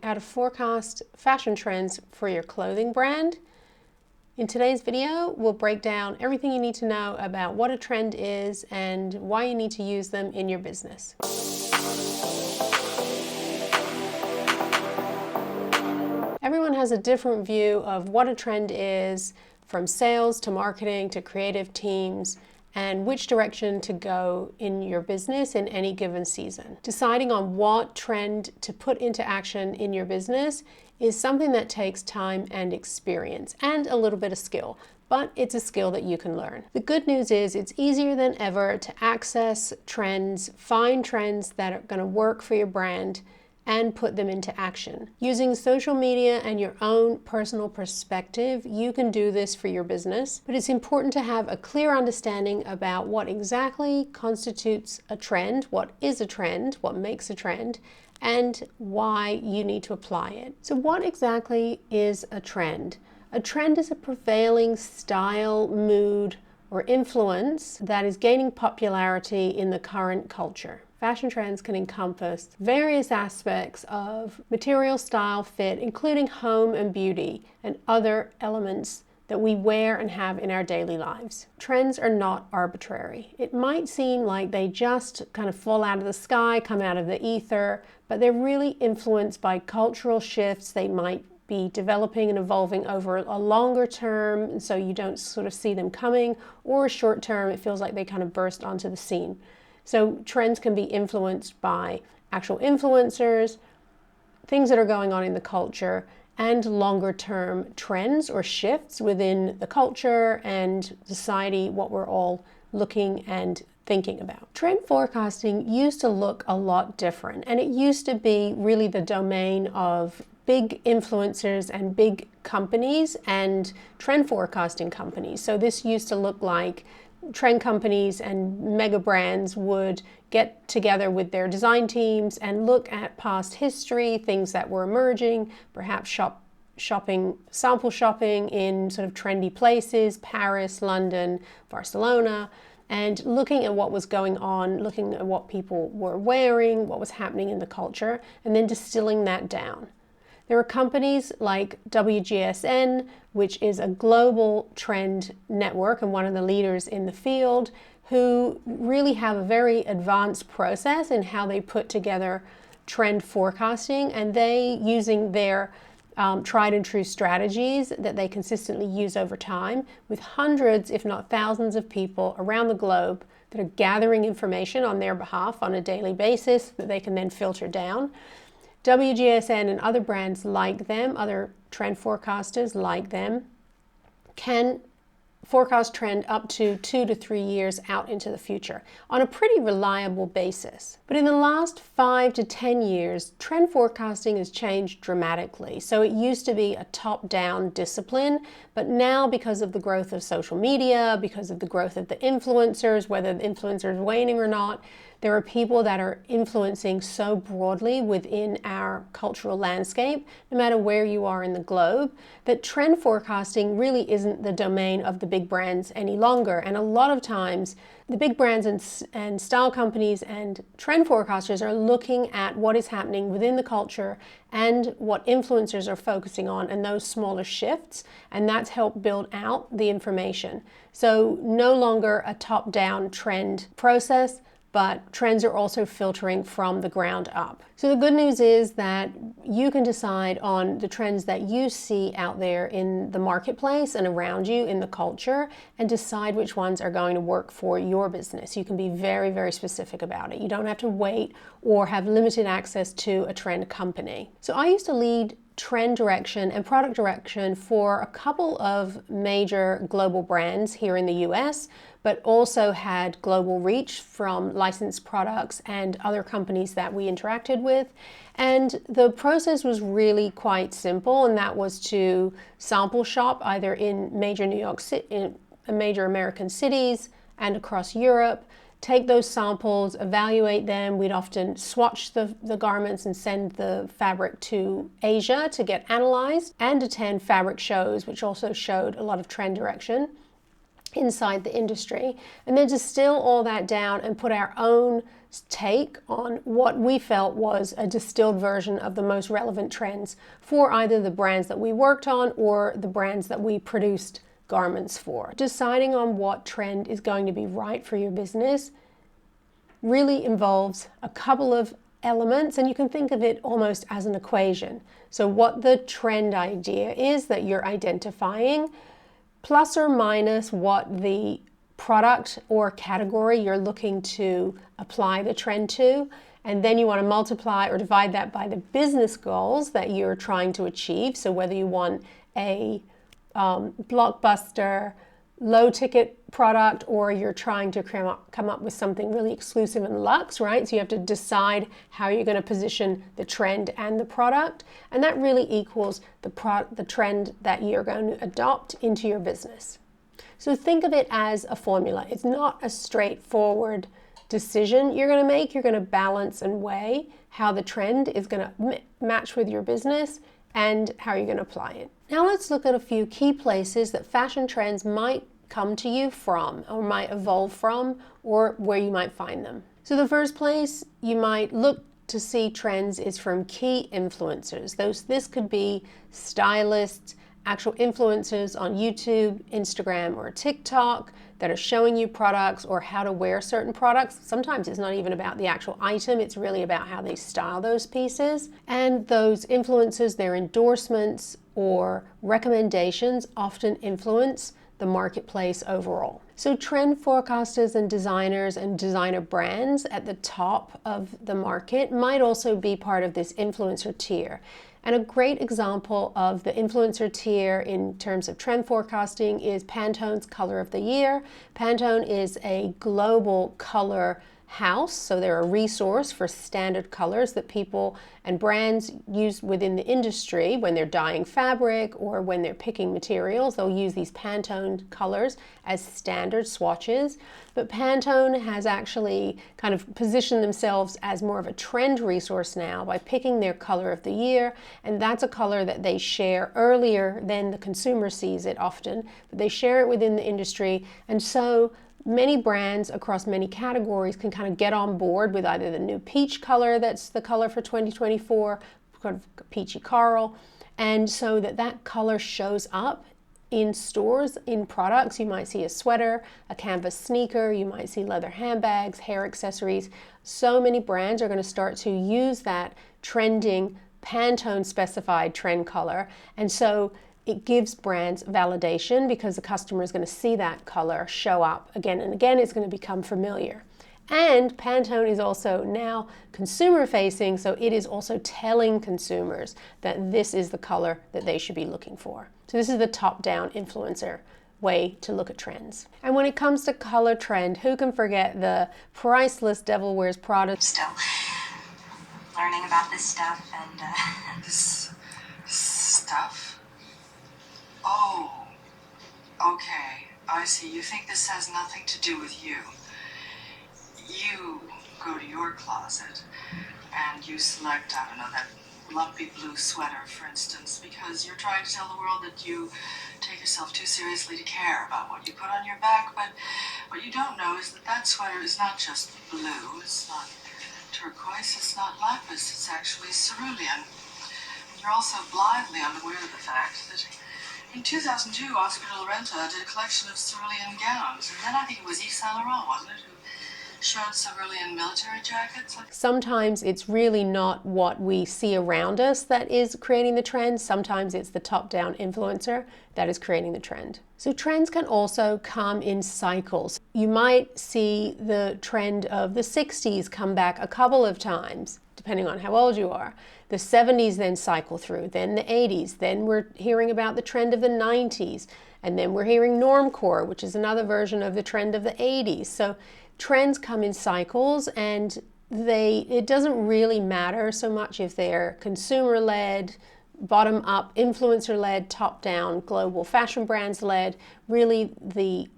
how to forecast fashion trends for your clothing brand. In today's video, we'll break down everything you need to know about what a trend is and why you need to use them in your business. Everyone has a different view of what a trend is, from sales to marketing to creative teams, and which direction to go in your business in any given season. Deciding on what trend to put into action in your business is something that takes time and experience and a little bit of skill, but it's a skill that you can learn. The good news is it's easier than ever to access trends, find trends that are going to work for your brand, and put them into action. Using social media and your own personal perspective, you can do this for your business, but it's important to have a clear understanding about what exactly constitutes a trend, what is a trend, what makes a trend, and why you need to apply it. So what exactly is a trend? A trend is a prevailing style, mood, or influence that is gaining popularity in the current culture. Fashion trends can encompass various aspects of material, style, fit, including home and beauty, and other elements that we wear and have in our daily lives. Trends are not arbitrary. It might seem like they just kind of fall out of the sky, come out of the ether, but they're really influenced by cultural shifts. They might be developing and evolving over a longer term, and so you don't sort of see them coming, or a short term, it feels like they kind of burst onto the scene. So trends can be influenced by actual influencers, things that are going on in the culture, and longer term trends or shifts within the culture and society, what we're all looking and thinking about. Trend forecasting used to look a lot different, and it used to be really the domain of big influencers and big companies and trend forecasting companies. So this used to look like trend companies and mega brands would get together with their design teams and look at past history, things that were emerging, perhaps sample shopping in sort of trendy places, Paris, London, Barcelona, and looking at what was going on, looking at what people were wearing, what was happening in the culture, and then distilling that down. There are companies like WGSN, which is a global trend network and one of the leaders in the field, who really have a very advanced process in how they put together trend forecasting, and they, using their tried and true strategies that they consistently use over time, with hundreds, if not thousands of people around the globe that are gathering information on their behalf on a daily basis that they can then filter down. WGSN and other brands like them, other trend forecasters like them, can forecast trend up to 2 to 3 years out into the future on a pretty reliable basis. But in the last 5 to 10 years, trend forecasting has changed dramatically. So it used to be a top-down discipline, but now because of the growth of social media, because of the growth of the influencers, whether the influencer is waning or not, there are people that are influencing so broadly within our cultural landscape, no matter where you are in the globe, that trend forecasting really isn't the domain of the big brands any longer. And a lot of times, the big brands and style companies and trend forecasters are looking at what is happening within the culture and what influencers are focusing on and those smaller shifts, and that's helped build out the information. So no longer a top-down trend process, but trends are also filtering from the ground up. So the good news is that you can decide on the trends that you see out there in the marketplace and around you in the culture and decide which ones are going to work for your business. You can be very, very specific about it. You don't have to wait or have limited access to a trend company. So I used to lead trend direction and product direction for a couple of major global brands here in the US, but also had global reach from licensed products and other companies that we interacted with. And the process was really quite simple, and that was to sample shop either in major major American cities and across Europe, take those samples, evaluate them. We'd often swatch the garments and send the fabric to Asia to get analyzed, and attend fabric shows, which also showed a lot of trend direction inside the industry, and then distill all that down and put our own take on what we felt was a distilled version of the most relevant trends for either the brands that we worked on or the brands that we produced garments for. Deciding on what trend is going to be right for your business really involves a couple of elements, and you can think of it almost as an equation. So what the trend idea is that you're identifying, plus or minus what the product or category you're looking to apply the trend to, and then you want to multiply or divide that by the business goals that you're trying to achieve. So whether you want a blockbuster, low ticket product, or you're trying to come up with something really exclusive and luxe, right? So you have to decide how you're going to position the trend and the product, and that really equals the trend that you're going to adopt into your business. So think of it as a formula. It's not a straightforward decision you're going to make. You're going to balance and weigh how the trend is going to match with your business and how you're going to apply it. Now let's look at a few key places that fashion trends might come to you from, or might evolve from, or where you might find them. So the first place you might look to see trends is from key influencers. This could be stylists, actual influencers on YouTube, Instagram, or TikTok that are showing you products or how to wear certain products. Sometimes it's not even about the actual item, it's really about how they style those pieces. And those influencers, their endorsements or recommendations often influence the marketplace overall. So trend forecasters and designer brands at the top of the market might also be part of this influencer tier. And a great example of the influencer tier in terms of trend forecasting is Pantone's Color of the Year. Pantone is a global color house, so they're a resource for standard colors that people and brands use within the industry when they're dyeing fabric or when they're picking materials. They'll use these Pantone colors as standard swatches, but Pantone has actually kind of positioned themselves as more of a trend resource now by picking their color of the year, and that's a color that they share earlier than the consumer sees it often, but they share it within the industry, and so many brands across many categories can kind of get on board with either the new peach color that's the color for 2024, kind of peachy coral, and so that color shows up in stores, in products. You might see a sweater, a canvas sneaker, you might see leather handbags, hair accessories. So many brands are going to start to use that trending Pantone specified trend color, and so it gives brands validation because the customer is going to see that color show up again and again. It's going to become familiar. And Pantone is also now consumer facing, so it is also telling consumers that this is the color that they should be looking for. So this is the top-down influencer way to look at trends. And when it comes to color trend, who can forget the priceless Devil Wears Prada? Still learning about this stuff and This stuff? Oh, okay, I see. You think this has nothing to do with you. You go to your closet and you select, I don't know, that lumpy blue sweater, for instance, because you're trying to tell the world that you take yourself too seriously to care about what you put on your back, but what you don't know is that sweater is not just blue, it's not turquoise, it's not lapis, it's actually cerulean. You're also blithely unaware of the fact that in 2002, Oscar de la Renta did a collection of cerulean gowns, and then I think it was Yves Saint Laurent, wasn't it, who showed cerulean military jackets? Sometimes it's really not what we see around us that is creating the trend. Sometimes it's the top-down influencer that is creating the trend. So trends can also come in cycles. You might see the trend of the 60s come back a couple of times, depending on how old you are. The 70s then cycle through, then the 80s, then we're hearing about the trend of the 90s, and then we're hearing normcore, which is another version of the trend of the 80s. So trends come in cycles, and it doesn't really matter so much if they're consumer-led, bottom-up, influencer-led, top-down, global fashion brands-led. Really, the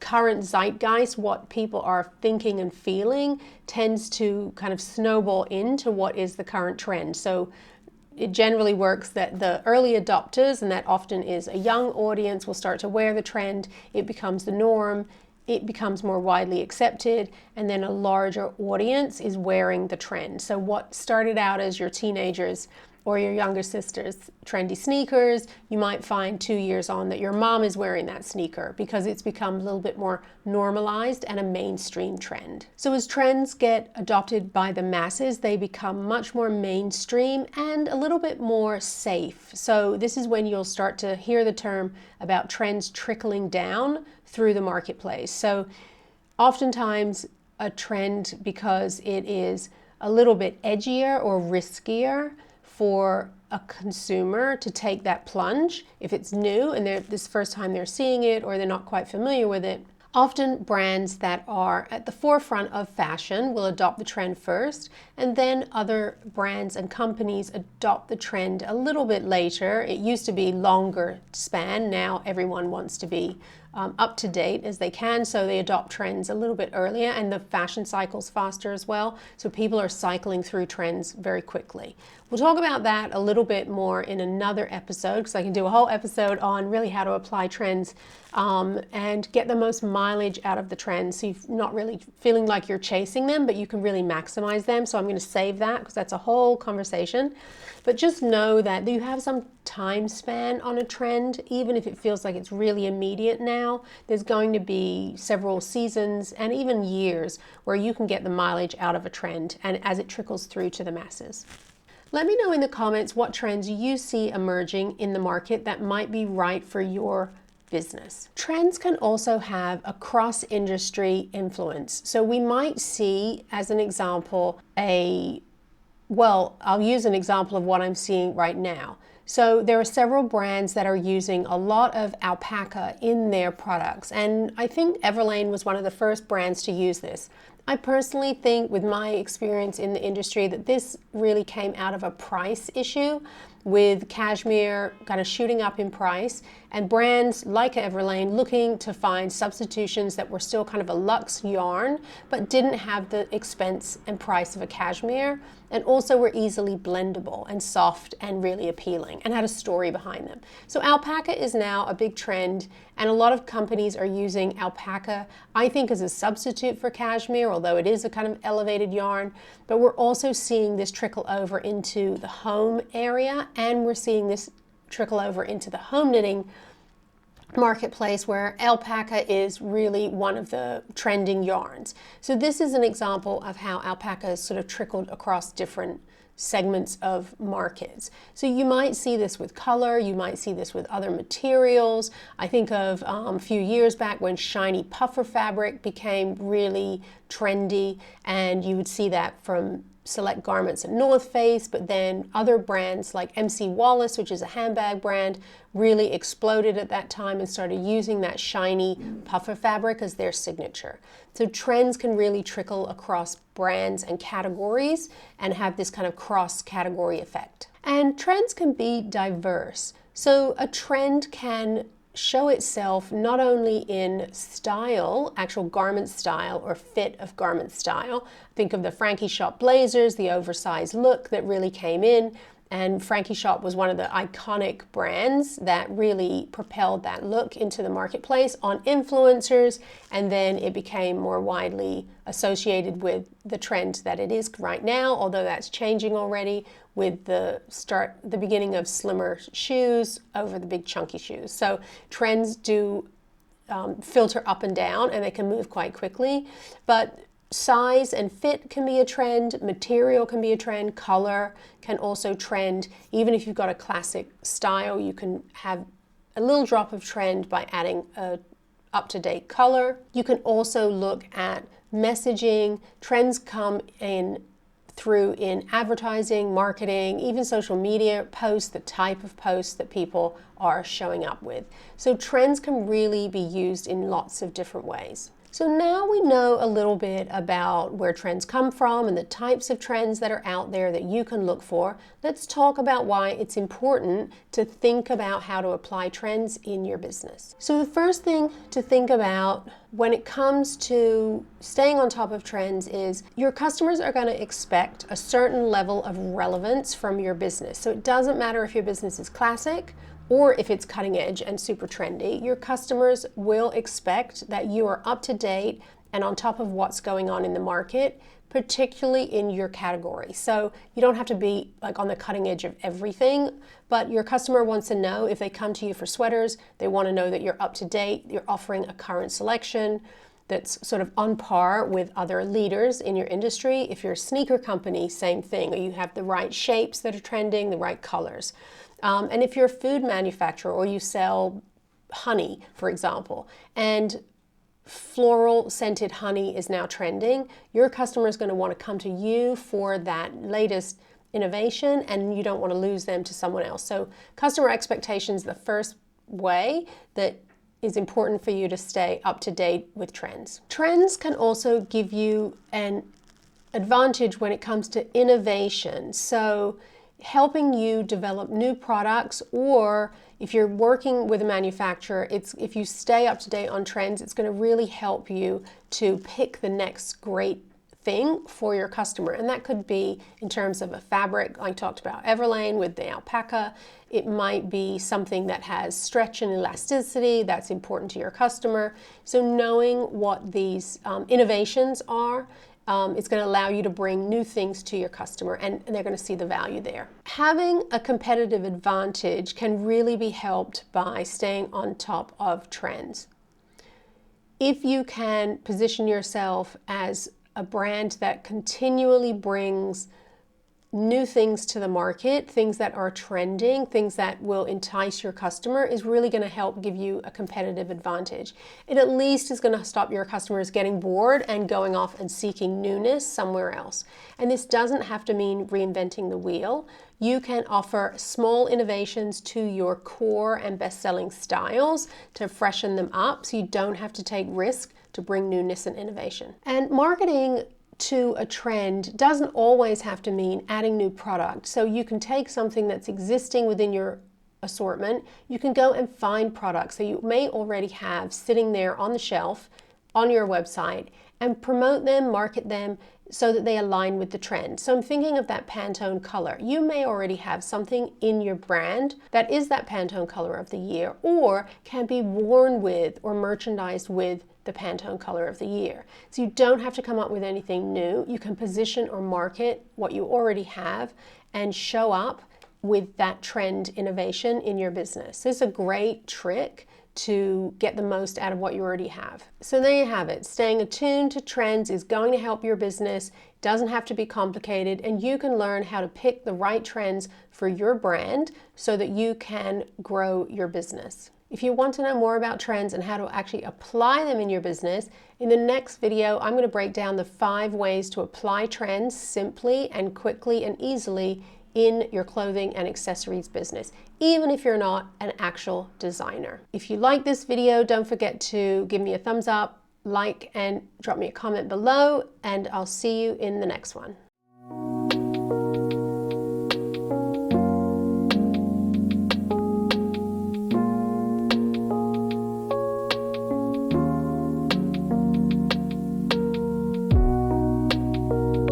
current zeitgeist, what people are thinking and feeling, tends to kind of snowball into what is the current trend. So it generally works that the early adopters, and that often is a young audience, will start to wear the trend. It becomes the norm. it becomes more widely accepted, and then a larger audience is wearing the trend. So what started out as your teenagers or your younger sister's trendy sneakers, you might find 2 years on that your mom is wearing that sneaker because it's become a little bit more normalized and a mainstream trend. So as trends get adopted by the masses, they become much more mainstream and a little bit more safe. So this is when you'll start to hear the term about trends trickling down through the marketplace. So oftentimes a trend, because it is a little bit edgier or riskier for a consumer to take that plunge, if it's new and this is the first time they're seeing it or they're not quite familiar with it, often brands that are at the forefront of fashion will adopt the trend first, and then other brands and companies adopt the trend a little bit later. It used to be longer span. Now everyone wants to be up to date as they can, so they adopt trends a little bit earlier, and the fashion cycle's faster as well, so people are cycling through trends very quickly. We'll talk about that a little bit more in another episode, because I can do a whole episode on really how to apply trends and get the most mileage out of the trends, so you're not really feeling like you're chasing them, but you can really maximize them. So I'm going to save that because that's a whole conversation. But just know that you have some time span on a trend, even if it feels like it's really immediate now. There's going to be several seasons and even years where you can get the mileage out of a trend and as it trickles through to the masses. Let me know in the comments what trends you see emerging in the market that might be right for your business. Trends can also have a cross-industry influence. So we might see, as an example, I'll use an example of what I'm seeing right now. So there are several brands that are using a lot of alpaca in their products, and I think Everlane was one of the first brands to use this. I personally think, with my experience in the industry, that this really came out of a price issue, with cashmere kind of shooting up in price, and brands like Everlane looking to find substitutions that were still kind of a luxe yarn, but didn't have the expense and price of a cashmere, and also were easily blendable and soft and really appealing and had a story behind them. So alpaca is now a big trend, and a lot of companies are using alpaca, I think, as a substitute for cashmere, although it is a kind of elevated yarn. But we're also seeing this trickle over into the home area, and we're seeing this trickle over into the home knitting marketplace, where alpaca is really one of the trending yarns. So this is an example of how alpaca has sort of trickled across different segments of markets. So you might see this with color, you might see this with other materials. I think of a few years back when shiny puffer fabric became really trendy, and you would see that from select garments at North Face, but then other brands like MC Wallace, which is a handbag brand, really exploded at that time and started using that shiny puffer fabric as their signature. So trends can really trickle across brands and categories and have this kind of cross-category effect. And trends can be diverse. So a trend can show itself not only in style, actual garment style or fit of garment style. Think of the Frankie Shop blazers, the oversized look that really came in. And Frankie Shop was one of the iconic brands that really propelled that look into the marketplace on influencers, and then it became more widely associated with the trend that it is right now, although that's changing already with the beginning of slimmer shoes over the big chunky shoes. So trends do filter up and down, and they can move quite quickly, but size and fit can be a trend, material can be a trend, color can also trend. Even if you've got a classic style, you can have a little drop of trend by adding a up-to-date color. You can also look at messaging. Trends come through in advertising, marketing, even social media posts, the type of posts that people are showing up with. So trends can really be used in lots of different ways. So now we know a little bit about where trends come from and the types of trends that are out there that you can look for. Let's talk about why it's important to think about how to apply trends in your business. So the first thing to think about when it comes to staying on top of trends is your customers are going to expect a certain level of relevance from your business. So it doesn't matter if your business is classic or if it's cutting edge and super trendy, your customers will expect that you are up to date and on top of what's going on in the market, particularly in your category. So you don't have to be like on the cutting edge of everything, but your customer wants to know if they come to you for sweaters, they want to know that you're up to date, you're offering a current selection that's sort of on par with other leaders in your industry. If you're a sneaker company, same thing, or you have the right shapes that are trending, the right colors. And if you're a food manufacturer or you sell honey, for example, and floral scented honey is now trending, your customer is going to want to come to you for that latest innovation, and you don't want to lose them to someone else. So customer expectations, the first way that is important for you to stay up to date with trends. Trends can also give you an advantage when it comes to innovation. So helping you develop new products, or if you're working with a manufacturer, if you stay up to date on trends, it's going to really help you to pick the next great thing for your customer. And that could be in terms of a fabric. I talked about Everlane with the alpaca. It might be something that has stretch and elasticity that's important to your customer. So knowing what these innovations are, it's going to allow you to bring new things to your customer, and they're going to see the value there. Having a competitive advantage can really be helped by staying on top of trends. If you can position yourself as a brand that continually brings new things to the market, things that are trending, things that will entice your customer, is really going to help give you a competitive advantage. It at least is going to stop your customers getting bored and going off and seeking newness somewhere else. And this doesn't have to mean reinventing the wheel. You can offer small innovations to your core and best-selling styles to freshen them up, so you don't have to take risk to bring newness and innovation. And marketing to a trend doesn't always have to mean adding new product. So you can take something that's existing within your assortment, you can go and find products that you may already have sitting there on the shelf on your website and promote them, market them so that they align with the trend. So I'm thinking of that Pantone color. You may already have something in your brand that is that Pantone color of the year, or can be worn with or merchandised with the Pantone color of the year. So you don't have to come up with anything new. You can position or market what you already have and show up with that trend innovation in your business. So it's a great trick to get the most out of what you already have. So there you have it. Staying attuned to trends is going to help your business. It doesn't have to be complicated, and you can learn how to pick the right trends for your brand so that you can grow your business. If you want to know more about trends and how to actually apply them in your business, in the next video, I'm going to break down the 5 ways to apply trends simply and quickly and easily in your clothing and accessories business, even if you're not an actual designer. If you like this video, don't forget to give me a thumbs up, like, and drop me a comment below, and I'll see you in the next one.